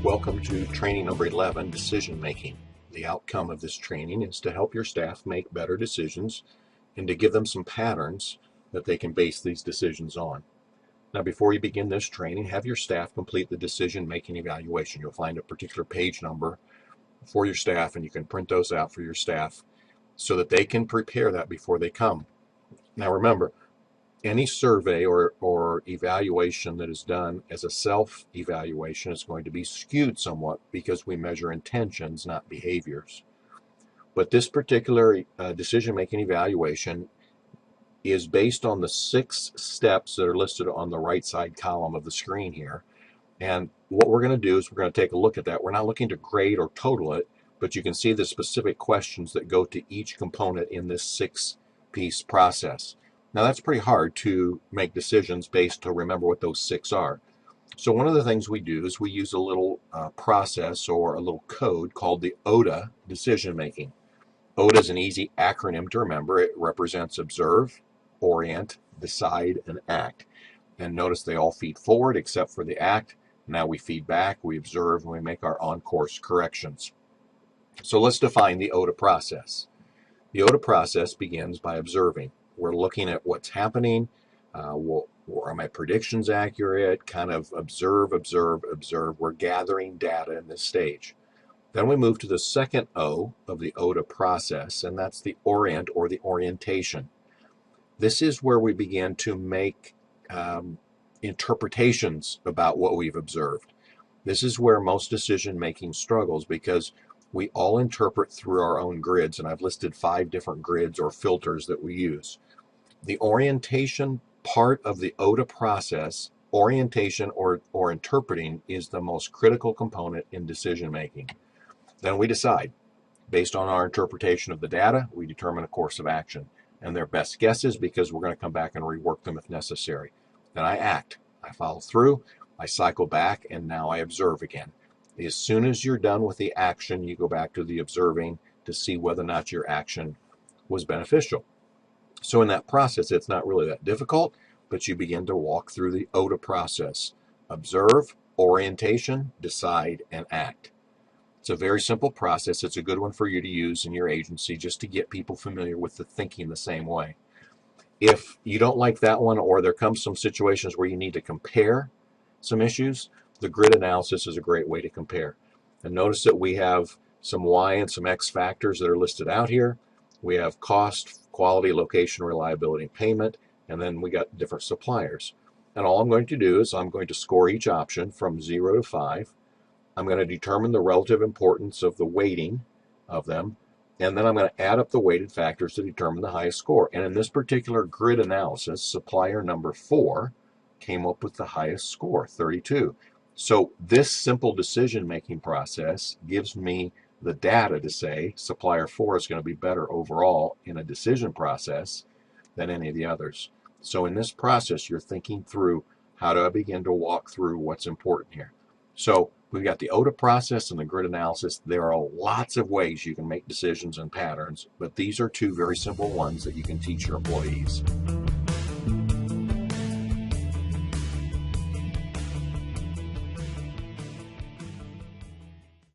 Welcome to training number 11, decision making. The outcome of this training is to help your staff make better decisions and to give them some patterns that they can base these decisions on. Now, before you begin this training, have your staff complete the decision making evaluation. You'll find a particular page number for your staff, and you can print those out for your staff so that they can prepare that before they come. Now, remember, any survey or evaluation that is done as a self-evaluation is going to be skewed somewhat because we measure intentions, not behaviors. But this particular decision-making evaluation is based on the 6 steps that are listed on the right side column of the screen here. And what we're going to do is we're going to take a look at that. We're not looking to grade or total it, but you can see the specific questions that go to each component in this 6-piece process. Now, that's pretty hard to make decisions based to remember what those 6 are. So one of the things we do is we use a little process or a little code called the ODA decision making. ODA is an easy acronym to remember. It represents observe, orient, decide, and act. And notice they all feed forward except for the act. Now we feed back, we observe, and we make our on-course corrections. So let's define the ODA process. The ODA process begins by observing. We're looking at what's happening. Are my predictions accurate? Kind of observe. We're gathering data in this stage. Then we move to the second O of the ODA process, and that's the orient or the orientation. This is where we begin to make interpretations about what we've observed. This is where most decision making struggles because we all interpret through our own grids, and I've listed 5 different grids or filters that we use. The orientation part of the ODA process, orientation or interpreting, is the most critical component in decision making. Then we decide. Based on our interpretation of the data, we determine a course of action. And they're best guesses because we're going to come back and rework them if necessary. Then I act. I follow through. I cycle back, and now I observe again. As soon as you're done with the action, you go back to the observing to see whether or not your action was beneficial. So in that process, it's not really that difficult, but you begin to walk through the ODA process. Observe, orientation, decide, and act. It's a very simple process. It's a good one for you to use in your agency just to get people familiar with the thinking the same way. If you don't like that one, or there comes some situations where you need to compare some issues, the grid analysis is a great way to compare. And notice that we have some Y and some X factors that are listed out here. We have cost, quality, location, reliability, and payment, and then we got different suppliers. And all I'm going to do is I'm going to score each option from 0 to 5. I'm going to determine the relative importance of the weighting of them, and then I'm going to add up the weighted factors to determine the highest score. And in this particular grid analysis, supplier number 4 came up with the highest score, 32. So this simple decision-making process gives me the data to say supplier 4 is going to be better overall in a decision process than any of the others. So in this process, you're thinking through, how do I begin to walk through what's important here? So we've got the ODA process and the grid analysis. There are lots of ways you can make decisions and patterns, but these are 2 very simple ones that you can teach your employees.